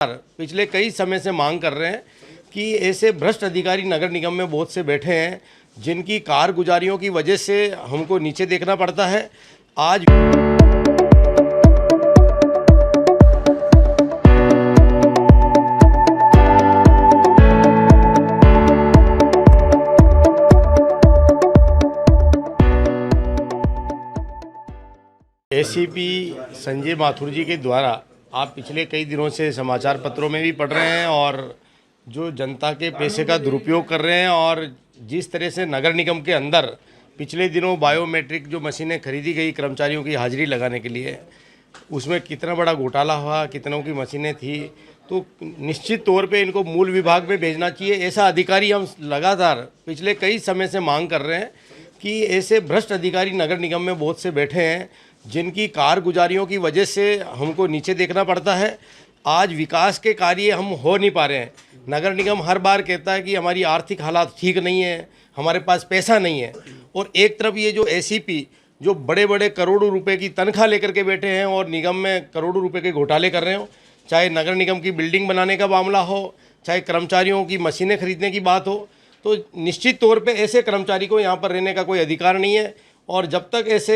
पिछले कई समय से मांग कर रहे हैं कि ऐसे भ्रष्ट अधिकारी नगर निगम में बहुत से बैठे हैं जिनकी कारगुजारियों की वजह से हमको नीचे देखना पड़ता है। आज एसीपी संजय माथुर जी के द्वारा आप पिछले कई दिनों से समाचार पत्रों में भी पढ़ रहे हैं और जो जनता के पैसे का दुरुपयोग कर रहे हैं और जिस तरह से नगर निगम के अंदर पिछले दिनों बायोमेट्रिक जो मशीनें खरीदी गई कर्मचारियों की हाजिरी लगाने के लिए, उसमें कितना बड़ा घोटाला हुआ, कितनों की मशीनें थी, तो निश्चित तौर पे इनको मूल विभाग में भेजना चाहिए। ऐसा अधिकारी हम लगातार पिछले कई समय से मांग कर रहे हैं कि ऐसे भ्रष्ट अधिकारी नगर निगम में बहुत से बैठे हैं जिनकी कारगुजारियों की वजह से हमको नीचे देखना पड़ता है। आज विकास के कार्य हम हो नहीं पा रहे हैं। नगर निगम हर बार कहता है कि हमारी आर्थिक हालात ठीक नहीं है, हमारे पास पैसा नहीं है, और एक तरफ ये जो एसीपी जो बड़े बड़े करोड़ों रुपए की तनख्वाह लेकर के बैठे हैं और निगम में करोड़ों रुपए के घोटाले कर रहे हो, चाहे नगर निगम की बिल्डिंग बनाने का मामला हो, चाहे कर्मचारियों की मशीनें खरीदने की बात हो, तो निश्चित तौर पे ऐसे कर्मचारी को यहाँ पर रहने का कोई अधिकार नहीं है। और जब तक ऐसे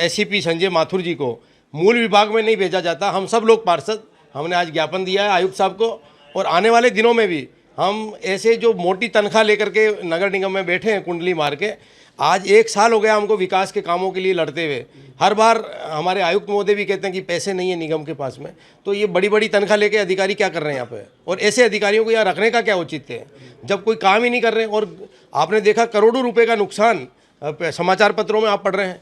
एसीपी संजय माथुर जी को मूल विभाग में नहीं भेजा जाता, हम सब लोग पार्षद हमने आज ज्ञापन दिया है आयुक्त साहब को, और आने वाले दिनों में भी हम ऐसे जो मोटी तनख्वाह लेकर के नगर निगम में बैठे हैं कुंडली मार के, आज 1 साल हो गया हमको विकास के कामों के लिए लड़ते हुए। हर बार हमारे आयुक्त महोदय भी कहते हैं कि पैसे नहीं है निगम के पास में, तो ये बड़ी बड़ी तनख्वाह लेके अधिकारी क्या कर रहे हैं यहाँ पे, और ऐसे अधिकारियों को यहाँ रखने का क्या औचित्य है जब कोई काम ही नहीं कर रहे हैं। और आपने देखा करोड़ों रुपये का नुकसान समाचार पत्रों में आप पढ़ रहे हैं,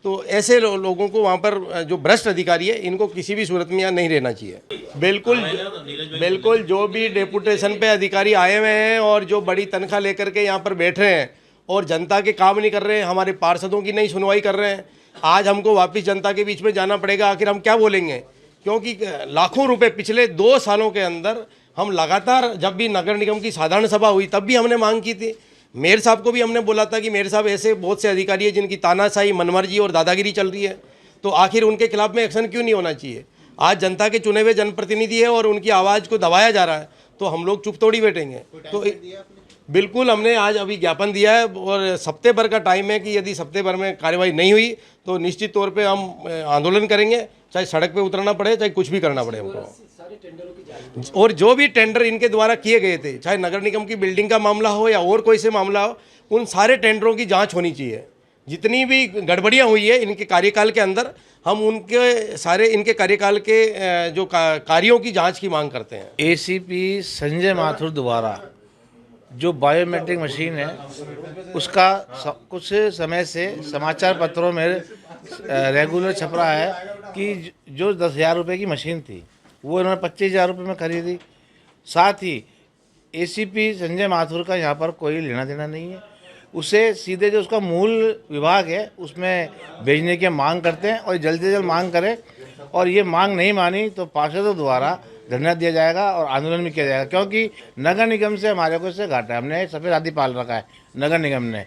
तो ऐसे लोगों को वहाँ पर जो भ्रष्ट अधिकारी है इनको किसी भी सूरत में यहाँ नहीं रहना चाहिए। बिल्कुल जो भी डेपुटेशन पे अधिकारी आए हुए हैं और जो बड़ी तनख्वाह लेकर के यहाँ पर बैठ रहे हैं और जनता के काम नहीं कर रहे हैं, हमारे पार्षदों की नहीं सुनवाई कर रहे हैं, आज हमको वापस जनता के बीच में जाना पड़ेगा। आखिर हम क्या बोलेंगे, क्योंकि लाखों रुपये पिछले 2 सालों के अंदर हम लगातार, जब भी नगर निगम की साधारण सभा हुई तब भी हमने मांग की थी। मेयर साहब को भी हमने बोला था कि मेयर साहब ऐसे बहुत से अधिकारी हैं जिनकी तानाशाही, मनमर्जी और दादागिरी चल रही है, तो आखिर उनके खिलाफ में एक्शन क्यों नहीं होना चाहिए। आज जनता के चुने हुए जनप्रतिनिधि है और उनकी आवाज़ को दबाया जा रहा है, तो हम लोग चुप थोड़ी बैठेंगे। तो बिल्कुल हमने आज अभी ज्ञापन दिया है और हफ्ते भर का टाइम है कि यदि हफ्ते भर में कार्रवाई नहीं हुई तो निश्चित तौर पे हम आंदोलन करेंगे, चाहे सड़क पे उतरना पड़े, चाहे कुछ भी करना पड़े हमको। और जो भी टेंडर इनके द्वारा किए गए थे, चाहे नगर निगम की बिल्डिंग का मामला हो या और कोई से मामला हो, उन सारे टेंडरों की जांच होनी चाहिए। जितनी भी गड़बड़ियां हुई है इनके कार्यकाल के अंदर, हम उनके सारे इनके कार्यकाल के जो कार्यों की जांच की मांग करते हैं। एसीपी संजय माथुर द्वारा जो बायोमेट्रिक मशीन है उसका कुछ समय से समाचार पत्रों में रेगुलर छप रहा है कि जो 10,000 रुपये की मशीन थी वो इन्होंने 25,000 रुपये में खरीदी। साथ ही एसीपी संजय माथुर का यहाँ पर कोई लेना देना नहीं है, उसे सीधे जो उसका मूल विभाग है उसमें भेजने की मांग करते हैं और जल्द से जल्द मांग करें। और ये मांग नहीं मानी तो पार्षदों द्वारा धरना दिया जाएगा और आंदोलन भी किया जाएगा, क्योंकि नगर निगम से हमारे को इससे घाटा है। हमने सफ़ेद हाथी पाल रखा है नगर निगम ने,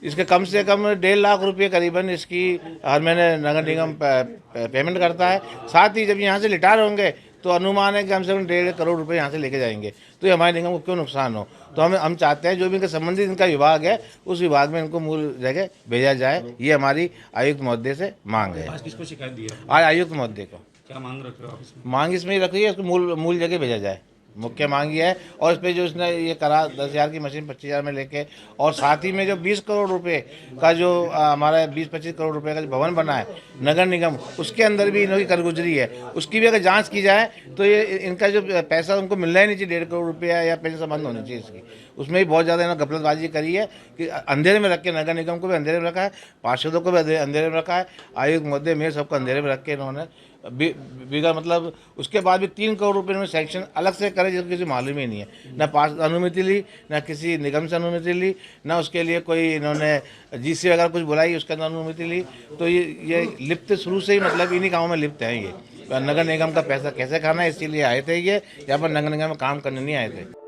इसके कम से कम 1.5 लाख रुपये करीबन इसकी हर महीने नगर निगम पेमेंट करता है। साथ ही जब यहाँ से रिटायर होंगे तो अनुमान है कि कम से कम 1.5 करोड़ रुपए यहाँ से लेके जाएंगे, तो ये हमारे निगम को क्यों नुकसान हो। तो हम चाहते हैं जो भी इनका संबंधित इनका विभाग है उस विभाग में इनको मूल जगह भेजा जाए। ये हमारी आयुक्त महोदय से मांग है। आज किसको शिकायत दी है? आज आयुक्त महोदय को। क्या मांग रख रहे हो आप इसमें? मांग इसमें रखी है, उसको मूल जगह भेजा जाए, मुख्य मांग ये है। और इस पर जो उसने ये करा 10,000 की मशीन 25,000 में लेके, और साथ ही में जो 20 करोड़ रुपए का जो हमारा 20-25 करोड़ रुपए का जो भवन बना है नगर निगम, उसके अंदर भी इन्होंने कारगुजरी है, उसकी भी अगर जांच की जाए तो ये इनका जो पैसा उनको मिलना ही नहीं चाहिए, 1.5 करोड़ रुपया या पेंशन संबंध होनी चाहिए इसकी। उसमें भी बहुत ज़्यादा इन्होंने गफलतबाजी करी है कि अंधेरे में रख के नगर निगम को भी अंधेरे में रखा है, पार्षदों को भी अंधेरे में रखा है, आयुक्त महोदय मेयर सबको अंधेरे में रख के इन्होंने बिगा मतलब उसके बाद भी 3 करोड़ रुपए में सैंक्शन अलग से करे जिसको किसी मालूम ही नहीं है, ना पास अनुमति ली, ना किसी निगम से अनुमति ली, ना उसके लिए कोई इन्होंने जीसी वगैरह कुछ बुलाई उसके अंदर अनुमति ली। तो ये लिप्त शुरू से ही मतलब इन्हीं कामों में लिप्त हैं। ये नगर निगम का पैसा कैसे खाना है इसीलिए आए थे, ये यहाँ पर नगर निगम में काम करने नहीं आए थे।